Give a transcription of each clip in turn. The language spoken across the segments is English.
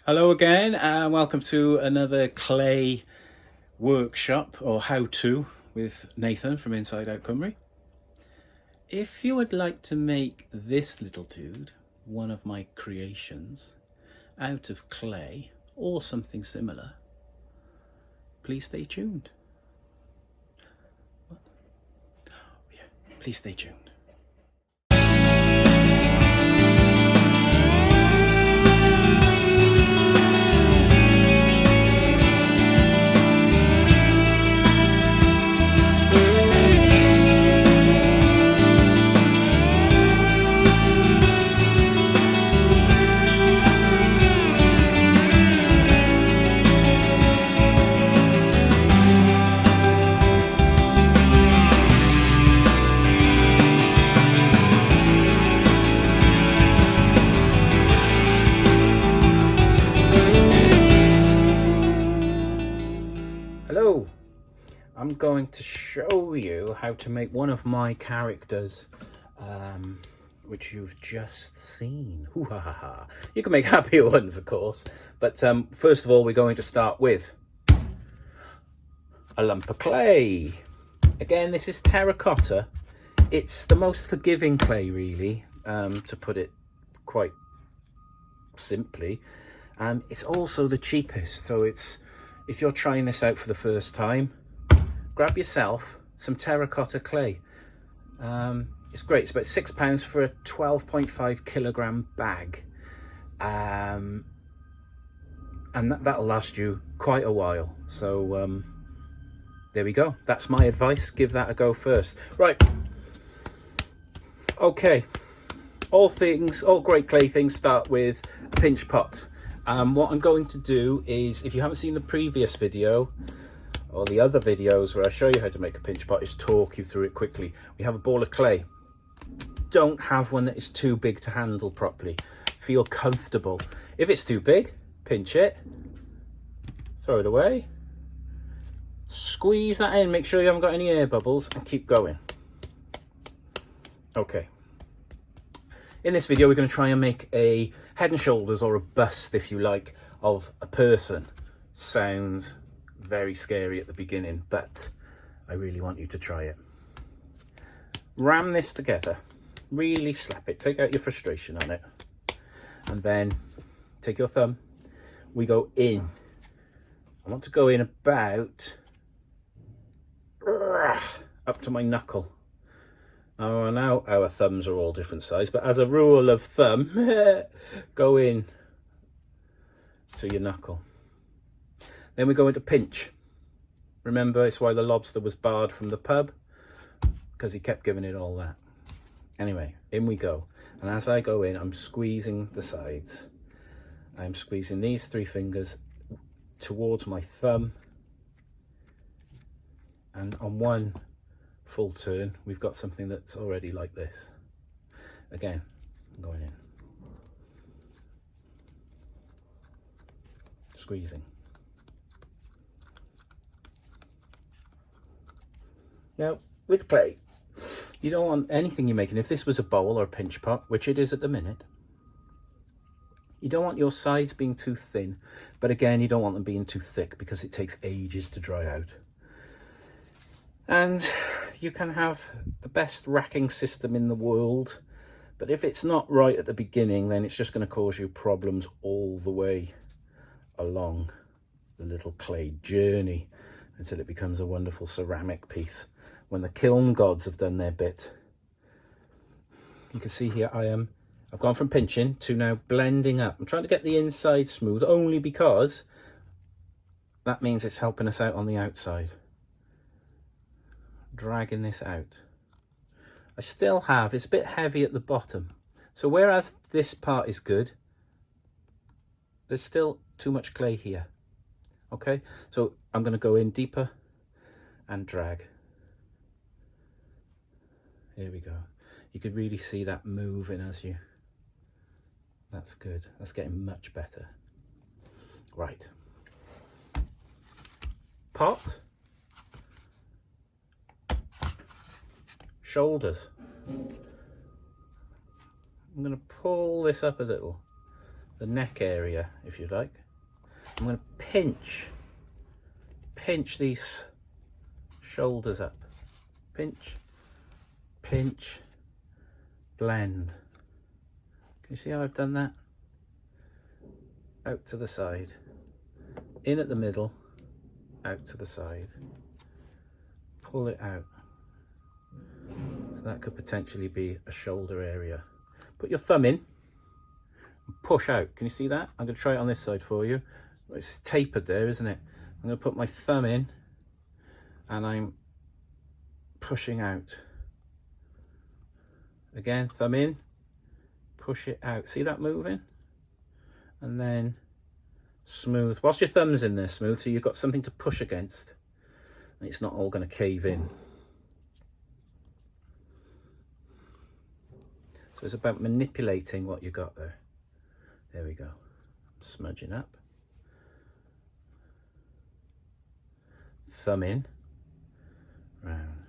Hello again, and welcome to another clay workshop or how-to with Nathan from Inside Out Cymru. If you would like to make this little dude one of my creations out of clay or something similar, please stay tuned. Please stay tuned. Hello, I'm going to show you how to make one of my characters, which you've just seen. Hoo-ha-ha-ha. You can make happier ones, of course, but first of all, we're going to start with a lump of clay. Again, this is terracotta. It's the most forgiving clay, really, to put it quite simply. It's also the cheapest, so if you're trying this out for the first time, grab yourself some terracotta clay. It's great. It's about £6 for a 12.5 kilogram bag, and that'll last you quite a while. So there we go. That's my advice. Give that a go first. Right. Okay. All great clay things start with a pinch pot. What I'm going to do is, if you haven't seen the previous video or the other videos where I show you how to make a pinch pot, is talk you through it quickly. We have a ball of clay. Don't have one that is too big to handle properly. Feel comfortable. If it's too big, pinch it, throw it away, squeeze that in, make sure you haven't got any air bubbles, and keep going. Okay. In this video, we're going to try and make a head and shoulders, or a bust, if you like, of a person. Sounds very scary at the beginning, but I really want you to try it. Ram this together. Really slap it. Take out your frustration on it. And then take your thumb. We go in. I want to go in about up to my knuckle. Now our thumbs are all different size, but as a rule of thumb, go in to your knuckle. Then we go into pinch. Remember, it's why the lobster was barred from the pub, because he kept giving it all that. Anyway, in we go. And as I go in, I'm squeezing the sides. I'm squeezing these 3 fingers towards my thumb. And on one full turn, we've got something that's already like this. Again, I'm going in, squeezing. Now, with clay, you don't want anything you're making. If this was a bowl or a pinch pot, which it is at the minute, you don't want your sides being too thin, but again, you don't want them being too thick, because it takes ages to dry out. And you can have the best racking system in the world, but if it's not right at the beginning, then it's just going to cause you problems all the way along the little clay journey until it becomes a wonderful ceramic piece when the kiln gods have done their bit. You can see here I've gone from pinching to now blending up. I'm trying to get the inside smooth, only because that means it's helping us out on the outside. Dragging this out. I still have, it's a bit heavy at the bottom, so whereas this part is good, there's still too much clay here. Okay, so I'm going to go in deeper and drag. Here we go. You could really see that moving as you, that's good, that's getting much better. Right, pot, shoulders. I'm going to pull this up a little the neck area, if you like. I'm going to pinch these shoulders up. Pinch, pinch, blend. Can you see how I've done that? Out to the side, in at the middle, out to the side. Pull it out. So that could potentially be a shoulder area. Put your thumb in and push out. Can you see that? I'm going to try it on this side for you. It's tapered there, isn't it? I'm going to put my thumb in and I'm pushing out. Again, thumb in, push it out. See that moving? And then smooth. Whilst your thumb's in there, smooth, so you've got something to push against. And it's not all going to cave in. So it's about manipulating what you got there. There we go. Smudging up. Thumb in. Round.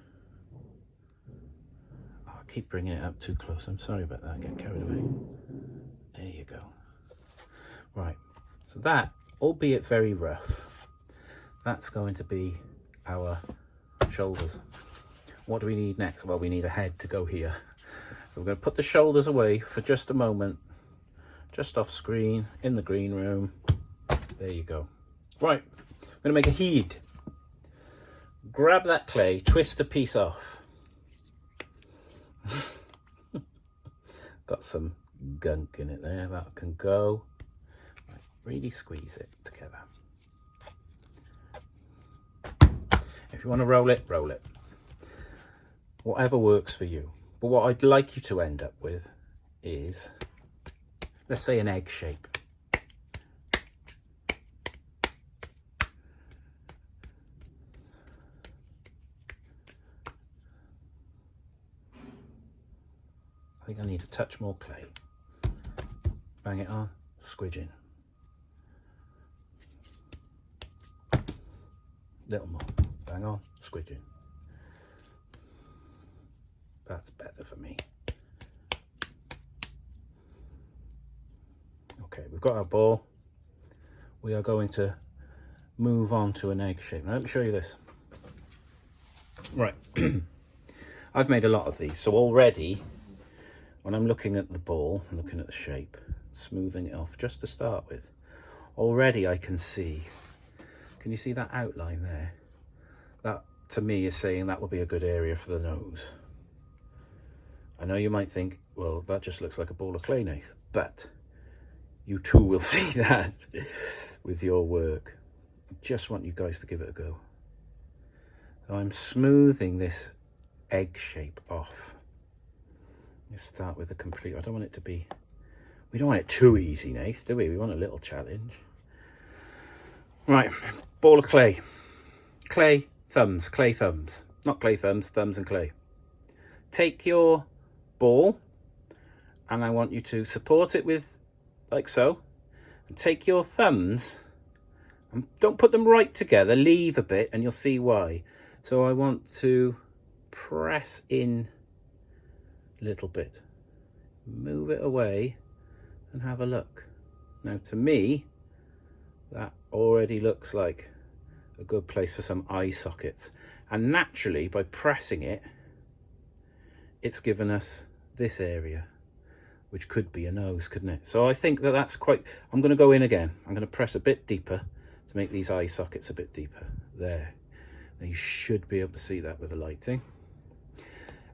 Oh, I keep bringing it up too close. I'm sorry about that. I get carried away. There you go. Right. So that, albeit very rough, that's going to be our shoulders. What do we need next? Well, we need a head to go here. So we're going to put the shoulders away for just a moment, just off screen, in the green room. There you go. Right, I'm going to make a head. Grab that clay, twist a piece off. Got some gunk in it there, that can go. Right, really squeeze it together. If you want to roll it, roll it. Whatever works for you. But what I'd like you to end up with is, let's say, an egg shape. I think I need a touch more clay. Bang it on, squidge in. Little more, bang on, squidge in. That's better for me. Okay, we've got our ball. We are going to move on to an egg shape. Now let me show you this. Right, I've made a lot of these, so already when I'm looking at the ball, looking at the shape, smoothing it off just to start with, already I can see, can you see that outline there? That to me is saying that will be a good area for the nose. I know you might think, well, that just looks like a ball of clay, Nath, but you too will see that with your work. I just want you guys to give it a go. So I'm smoothing this egg shape off. Let's start with a complete, I don't want it to be, we don't want it too easy, Nath, do we? We want a little challenge. Right, ball of clay. Clay thumbs, not clay thumbs, thumbs and clay. Take your ball and I want you to support it with, like so, and take your thumbs and don't put them right together, leave a bit and you'll see why. So I want to press in a little bit, move it away and have a look. Now to me that already looks like a good place for some eye sockets, and naturally by pressing it, it's given us this area, which could be a nose, couldn't it? So I think that that's quite, I'm going to go in again. I'm going to press a bit deeper to make these eye sockets a bit deeper. There. Now you should be able to see that with the lighting.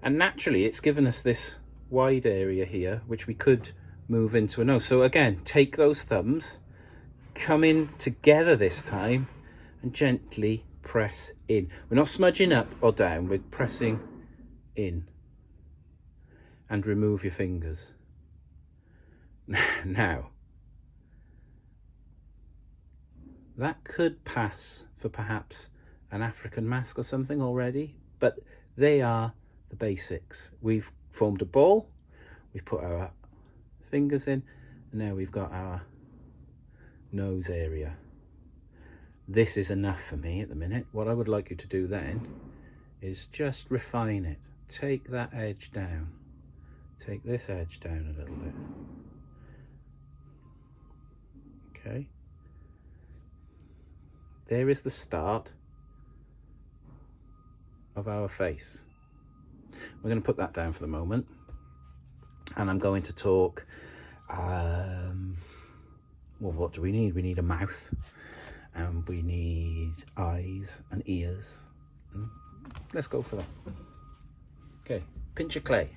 And naturally it's given us this wide area here, which we could move into a nose. So again, take those thumbs, come in together this time and gently press in. We're not smudging up or down, we're pressing in. And remove your fingers. Now, that could pass for perhaps an African mask or something already, but they are the basics. We've formed a ball, we've put our fingers in, and now we've got our nose area. This is enough for me at the minute. What I would like you to do then is just refine it. Take that edge down. Take this edge down a little bit. Okay. There is the start of our face. We're going to put that down for the moment. And I'm going to talk, well, what do we need? We need a mouth, and we need eyes and ears. Let's go for that. Okay, pinch of clay.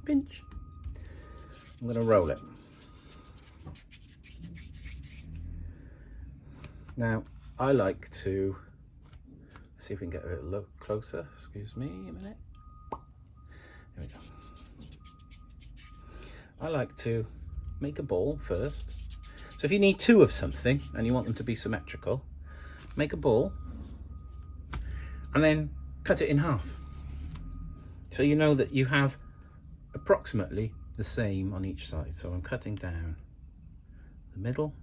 Pinch. I'm going to roll it. Now, I like to, let's see if we can get a little look closer. Excuse me a minute. There we go. I like to make a ball first. So if you need two of something and you want them to be symmetrical, make a ball and then cut it in half. So you know that you have approximately the same on each side. So I'm cutting down the middle.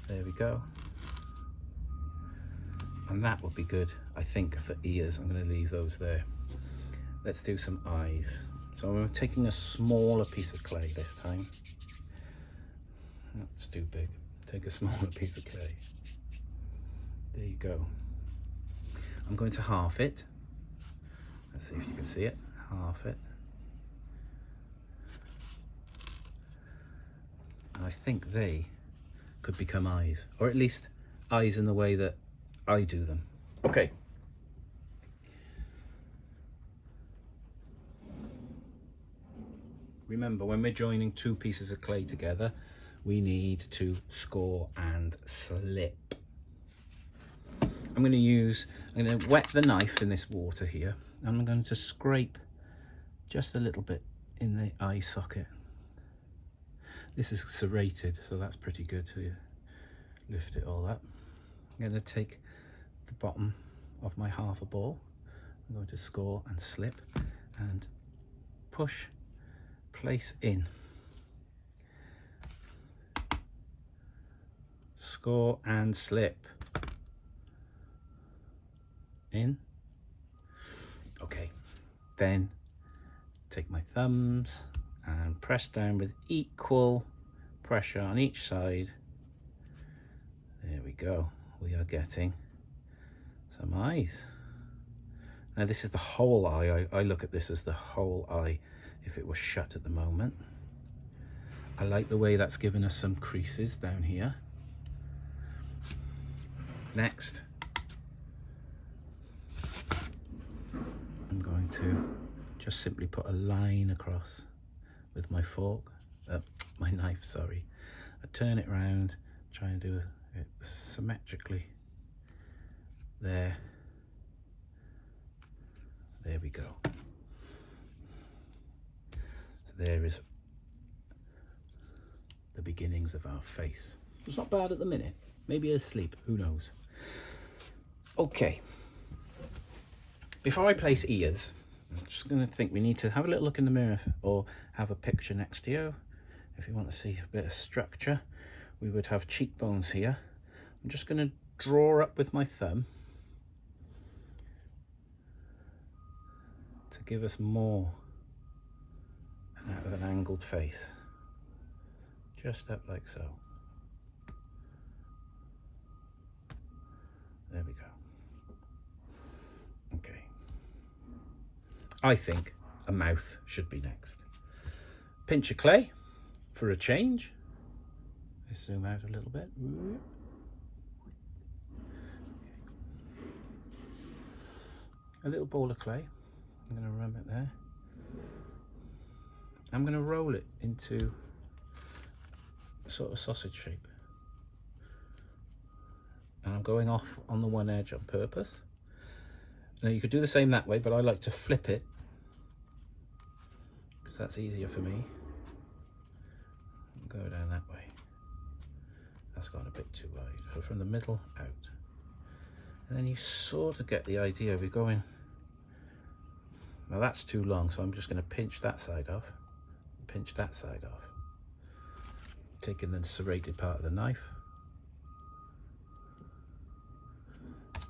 There we go. And that would be good, I think, for ears. I'm going to leave those there. Let's do some eyes. So I'm taking a smaller piece of clay this time. That's too big. Take a smaller piece of clay. There you go. I'm going to half it. Let's see if you can see it. Half it. And I think they could become eyes, or at least eyes in the way that I do them. Okay. Remember, when we're joining two pieces of clay together, we need to score and slip. I'm going to wet the knife in this water here, and I'm going to scrape just a little bit in the eye socket. This is serrated, so that's pretty good to lift it all up. I'm going to take the bottom of my half a ball. I'm going to score and slip and push. Place in, score and slip, in. Okay, then take my thumbs and press down with equal pressure on each side. There we go, we are getting some eyes. Now this is the whole eye. I look at this as the whole eye if it was shut at the moment. I like the way that's given us some creases down here. Next, I'm going to just simply put a line across with my fork, my knife, sorry. I turn it around, try and do it symmetrically. There we go. There is the beginnings of our face. It's not bad at the minute. Maybe asleep, who knows. Okay. Before I place ears, I'm just going to think we need to have a little look in the mirror or have a picture next to you. If you want to see a bit of structure, we would have cheekbones here. I'm just going to draw up with my thumb to give us more out of an angled face, just up like so. There we go. Okay, I think a mouth should be next. Pinch of clay for a change. Let's zoom out a little bit. A little ball of clay. I'm going to rub it there. I'm going to roll it into a sort of sausage shape. And I'm going off on the one edge on purpose. Now you could do the same that way, but I like to flip it because that's easier for me. Go down that way. That's gone a bit too wide. So from the middle out. And then you sort of get the idea. We're going, now that's too long, so I'm just going to pinch that side off. Pinch that side off. Taking the serrated part of the knife.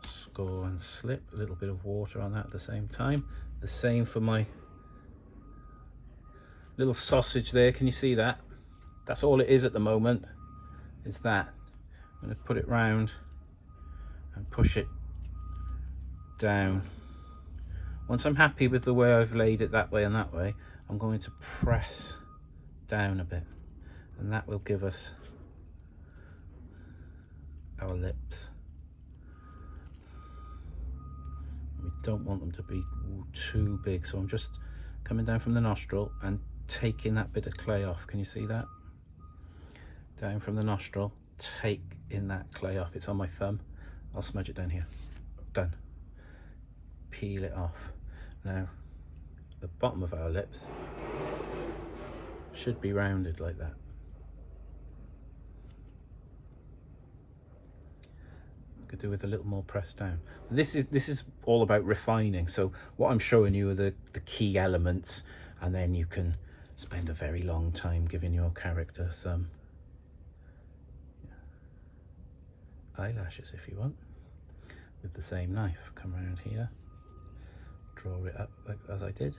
Score and slip. A little bit of water on that at the same time. The same for my little sausage there. Can you see that? That's all it is at the moment. is that I'm going to put it round and push it down. Once I'm happy with the way I've laid it that way and that way, I'm going to press down a bit, and that will give us our lips. We don't want them to be too big, so I'm just coming down from the nostril and taking that bit of clay off. Can you see that? Down from the nostril, take in that clay off. It's on my thumb. I'll smudge it down here. Done. Peel it off. Now, the bottom of our lips should be rounded like that. Could do with a little more press down. This is all about refining. So what I'm showing you are the key elements, and then you can spend a very long time giving your character some eyelashes if you want, with the same knife. Come around here, draw it up like as I did.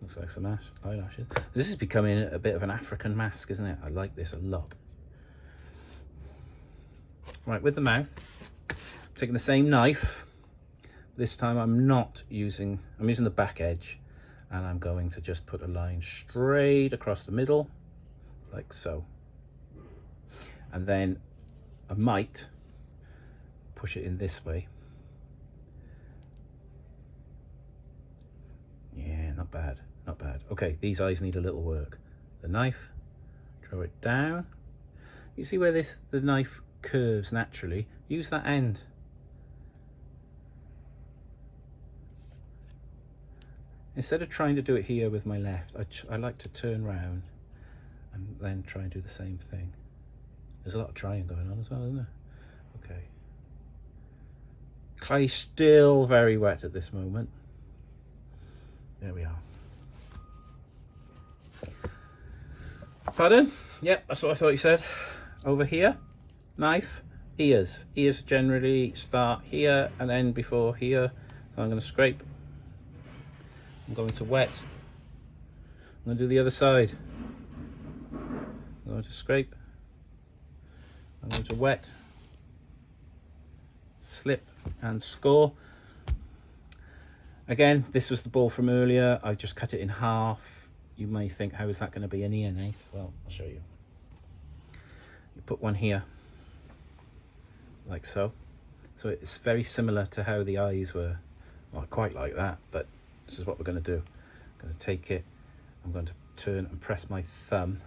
Looks like some eyelashes. This is becoming a bit of an African mask, isn't it? I like this a lot. Right, with the mouth, I'm taking the same knife. This time I'm using the back edge, and I'm going to just put a line straight across the middle, like so. And then I might push it in this way. Yeah, not bad. Not bad. Okay, these eyes need a little work. The knife, draw it down. You see where the knife curves naturally? Use that end. Instead of trying to do it here with my left, I like to turn round and then try and do the same thing. There's a lot of trying going on as well, isn't there? Okay. Clay still very wet at this moment. There we are. Pardon? Yep, that's what I thought you said. Over here, knife, ears. Ears generally start here and end before here. So I'm going to scrape. I'm going to wet. I'm going to do the other side. I'm going to scrape. I'm going to wet. Slip and score. Again, this was the ball from earlier. I just cut it in half. You may think, how is that going to be an ear, Nath? Well, I'll show you. You put one here, like so. So it's very similar to how the eyes were. Well, quite like that, but this is what we're going to do. I'm going to take it, I'm going to turn and press my thumb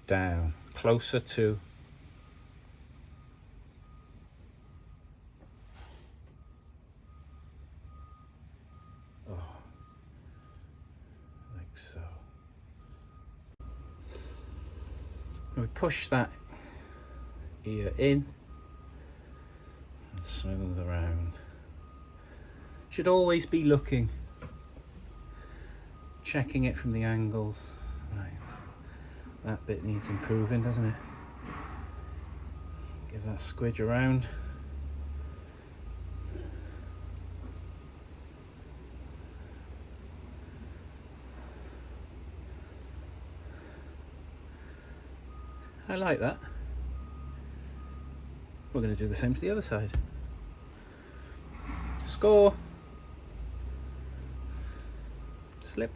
down, closer to so. We push that ear in and smooth around. Should always be looking, checking it from the angles. Right, that bit needs improving, doesn't it? Give that squidge around. I like that. We're going to do the same to the other side. Score. Slip.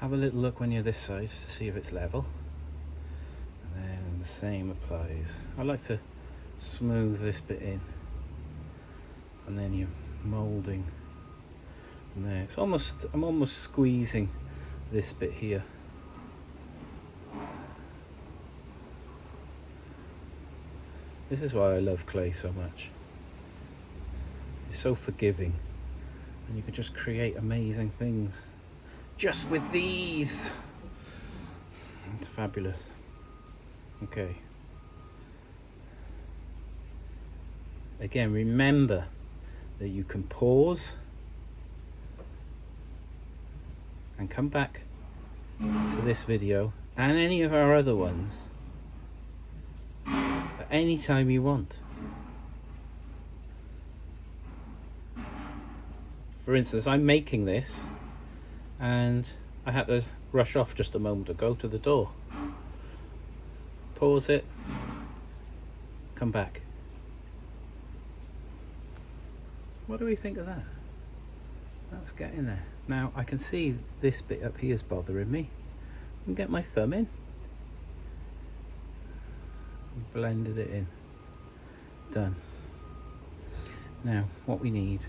Have a little look when you're this side to see if it's level. And then the same applies. I like to smooth this bit in. And then you're moulding from there. It's almost, I'm almost squeezing this bit here. This is why I love clay so much. It's so forgiving, and you can just create amazing things just with these. It's fabulous. Okay. Again, remember that you can pause and come back to this video and any of our other ones anytime you want. for instance, I'm making this and I had to rush off just a moment ago to the door. Pause it, come back. What do we think of that? That's getting there. Now I can see this bit up here is bothering me. I can get my thumb in. Blended it in. Done. Now what we need,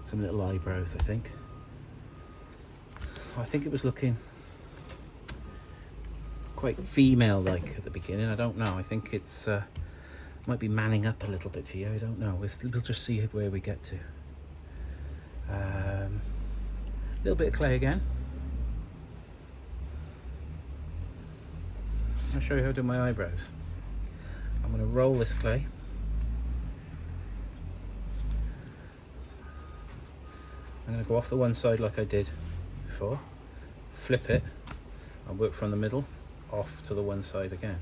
some little eyebrows, I think. I think it was looking quite female-like at the beginning. I don't know. I think it's might be manning up a little bit here. I don't know. We'll just see where we get to. A little bit of clay again. I'll show you how to do my eyebrows. I'm going to roll this clay. I'm going to go off the one side like I did before, flip it, and work from the middle off to the one side again.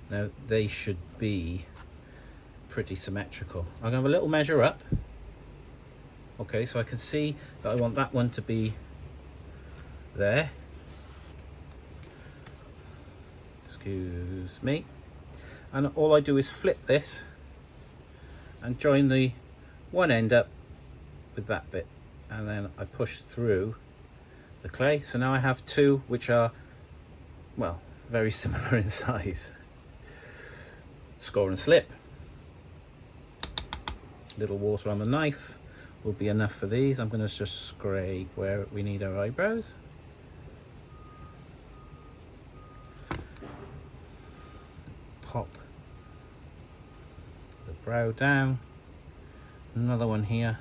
Now they should be pretty symmetrical. I'm going to have a little measure up. Okay, so I can see that I want that one to be there. Excuse me. And all I do is flip this and join the one end up with that bit, and then I push through the clay. So now I have two which are, well, very similar in size. Score and slip. Little water on the knife will be enough for these. I'm going to just scrape where we need our eyebrows. Pop the brow down. Another one here.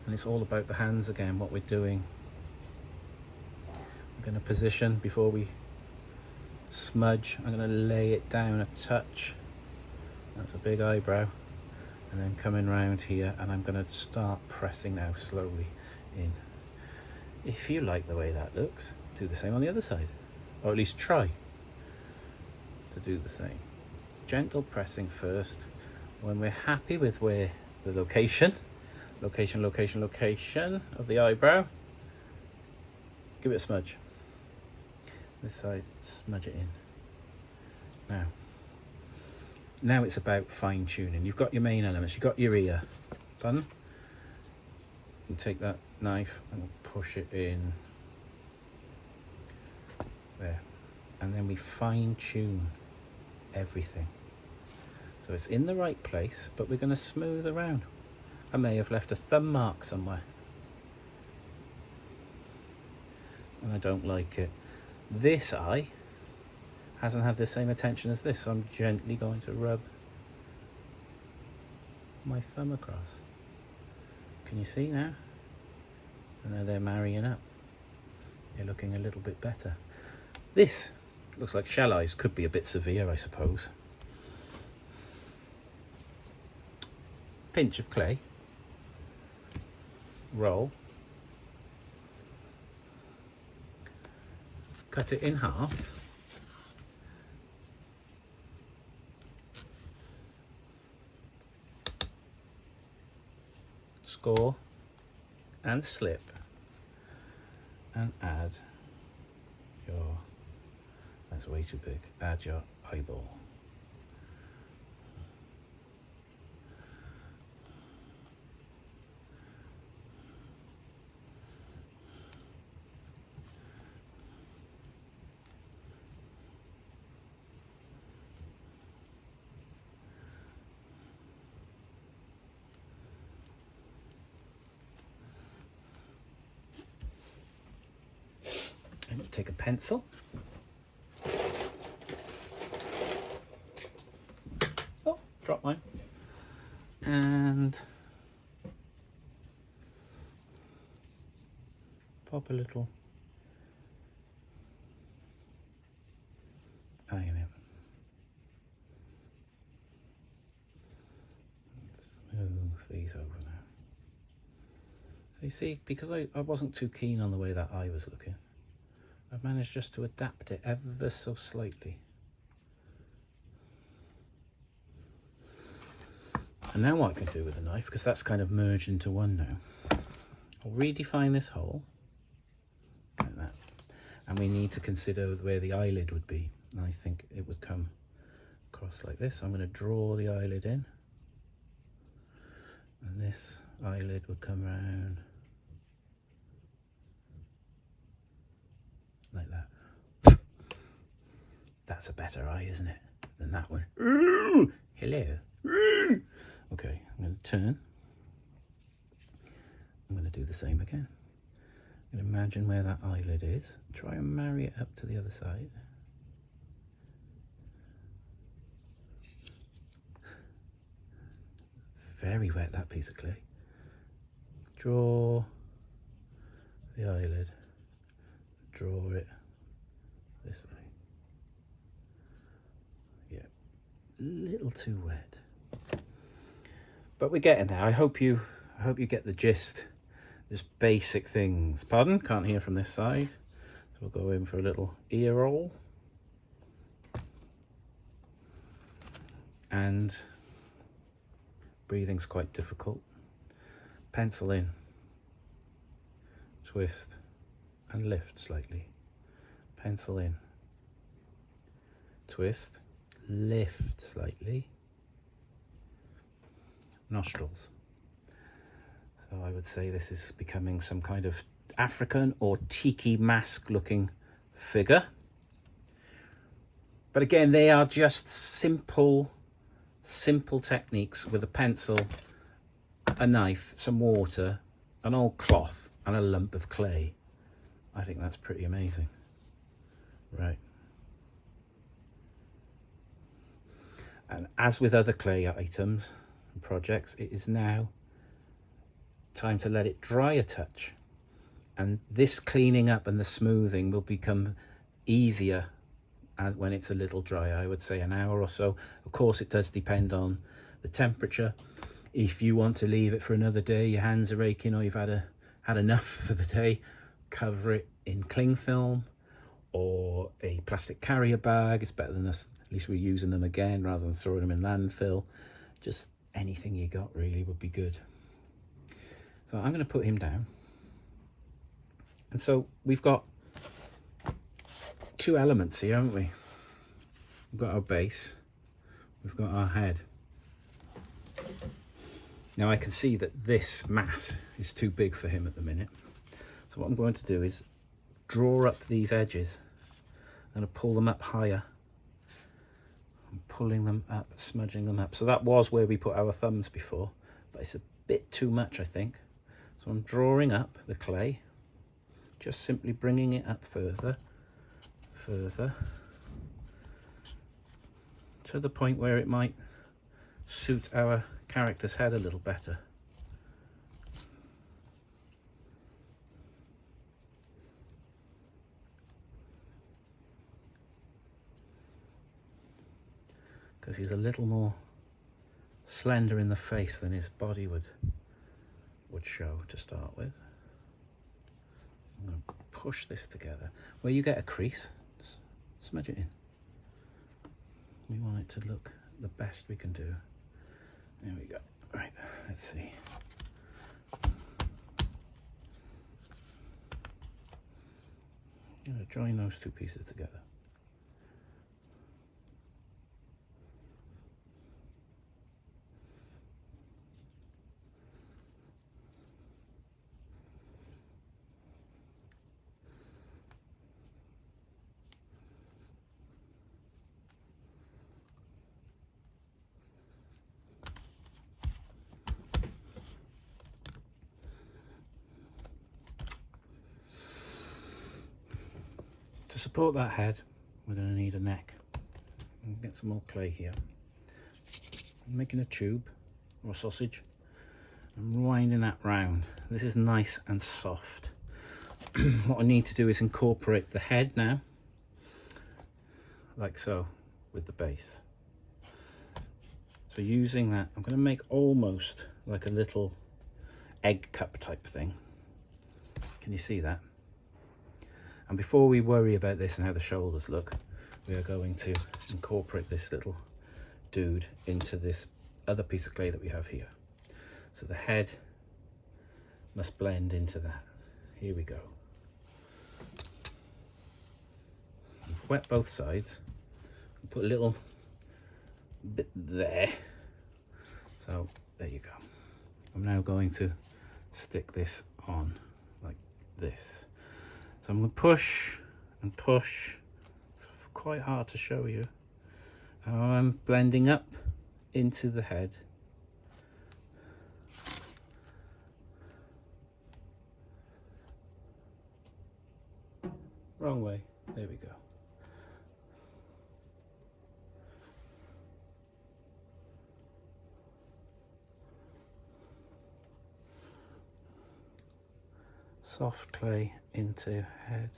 And it's all about the hands again, what we're doing. I'm going to position before we smudge. I'm going to lay it down a touch. That's a big eyebrow. And then coming round here, and I'm going to start pressing now slowly in. If you like the way that looks, do the same on the other side, or at least try to do the same. Gentle pressing first. When we're happy with where the location of the eyebrow, give it a smudge. This side, smudge it in. Now it's about fine tuning. You've got your main elements, you've got your ear. Done. You take that knife and push it in there. And then we fine tune everything. So it's in the right place, but we're going to smooth around. I may have left a thumb mark somewhere, and I don't like it. This eye hasn't had the same attention as this, so I'm gently going to rub my thumb across. Can you see now? And now they're marrying up. They're looking a little bit better. This looks like shell eyes. Could be a bit severe, I suppose. Pinch of clay. Roll. Cut it in half. Score and slip, and add your, that's way too big, add your eyeball. Take a pencil. Oh, drop mine. And pop a little eye in it. Smooth these over now. So you see, because I wasn't too keen on the way that eye was looking, I've managed just to adapt it ever so slightly. And now what I can do with the knife, because that's kind of merged into one now, I'll redefine this hole like that. And we need to consider where the eyelid would be. And I think it would come across like this. I'm going to draw the eyelid in. And this eyelid would come around like that. That's a better eye, isn't it, than that one? Hello. Okay, I'm going to turn. I'm going to do the same again. I'm going to imagine where that eyelid is. Try and marry it up to the other side. Very wet, that piece of clay. Draw the eyelid. Draw it this way. Yeah, a little too wet. But we're getting there. I hope you get the gist. Just basic things. Pardon? Can't hear from this side. So we'll go in for a little ear roll. And breathing's quite difficult. Pencil in. Twist and lift slightly. Pencil in. Twist. Lift slightly. Nostrils. So I would say this is becoming some kind of African or tiki mask looking figure. But again, they are just simple techniques with a pencil, a knife, some water, an old cloth and a lump of clay. I think that's pretty amazing. Right. And as with other clay items and projects, it is now time to let it dry a touch. And this cleaning up and the smoothing will become easier when it's a little drier. I would say an hour or so. Of course, it does depend on the temperature. If you want to leave it for another day, your hands are aching or you've had enough for the day, cover it in cling film or a plastic carrier bag. It's better than us. At least we're using them again rather than throwing them in landfill. Just anything you got really would be good. So I'm going to put him down. And so we've got two elements here, haven't we? We've got our base, we've got our head. Now I can see that this mass is too big for him at the minute. So what I'm going to do is draw up these edges. I'm going to pull them up higher. I'm pulling them up, smudging them up. So that was where we put our thumbs before, but it's a bit too much, I think. So I'm drawing up the clay, just simply bringing it up further, to the point where it might suit our character's head a little better. Because he's a little more slender in the face than his body would show to start with. I'm going to push this together. Where you get a crease, just smudge it in. We want it to look the best we can do. There we go. Right, let's see. I'm going to join those two pieces together. To support that head, we're going to need a neck. I'll get some more clay here. I'm making a tube or a sausage. I'm winding that round. This is nice and soft. What I need to do is incorporate the head now, like so, with the base. So using that, I'm going to make almost like a little egg cup type thing. Can you see that? And before we worry about this and how the shoulders look, we are going to incorporate this little dude into this other piece of clay that we have here. So the head must blend into that. Here we go. I've wet both sides. Put a little bit there. So there you go. I'm now going to stick this on like this. So I'm going to push and push. It's quite hard to show you how I'm blending up into the head. Wrong way. There we go. Soft clay into head,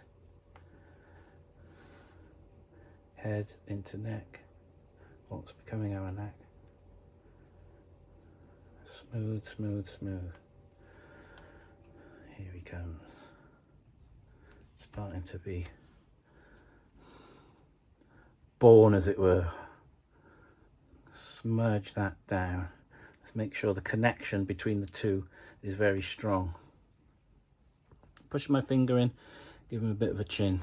head into neck, what's becoming our neck. Smooth, smooth, smooth. Here he comes. Starting to be born, as it were. Smudge that down. Let's make sure the connection between the two is very strong. Push my finger in, give him a bit of a chin.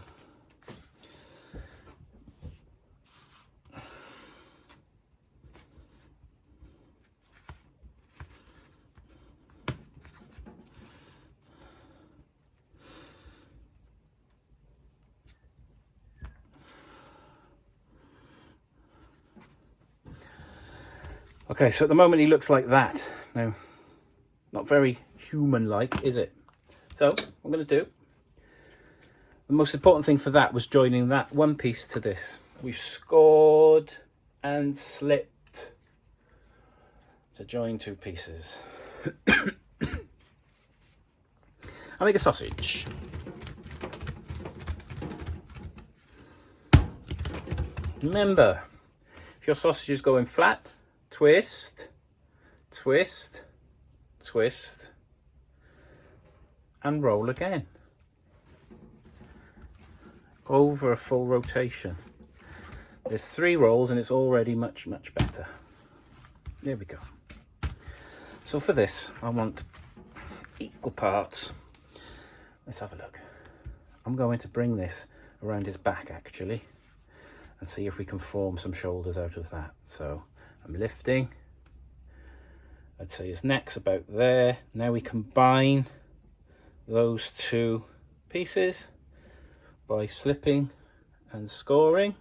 Okay, so at the moment he looks like that. Now, not very human-like, is it? So, what I'm going to do, the most important thing for that was joining that one piece to this. We've scored and slipped to join two pieces. I'll make a sausage. Remember, if your sausage is going flat, twist, twist, twist, and roll again. Over a full rotation. There's 3 rolls and it's already much, much better. There we go. So for this, I want equal parts. Let's have a look. I'm going to bring this around his back actually and see if we can form some shoulders out of that. So I'm lifting. I'd say his neck's about there. Now we combine those 2 pieces by slipping and scoring.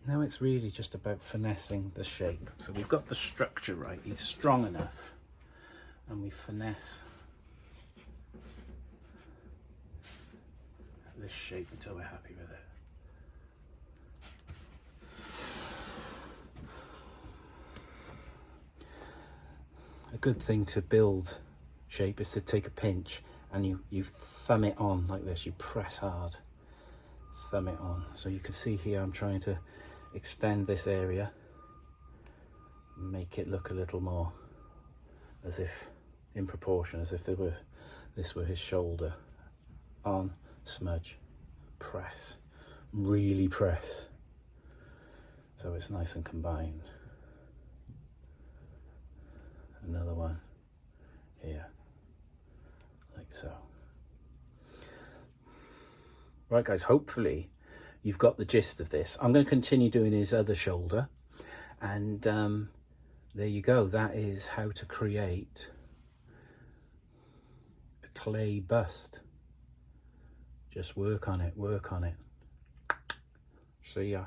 Now it's really just about finessing the shape. So we've got the structure right, he's strong enough, and we finesse this shape until we're happy with it. A good thing to build shape is to take a pinch and you thumb it on like this, you press hard, thumb it on. So you can see here I'm trying to extend this area, make it look a little more as if in proportion, as if this were his shoulder. On, smudge, press, really press, so it's nice and combined. Another one here, like so. Right guys, hopefully you've got the gist of this. I'm going to continue doing his other shoulder, and there you go. That is how to create a clay bust. Just work on it, work on it. See ya.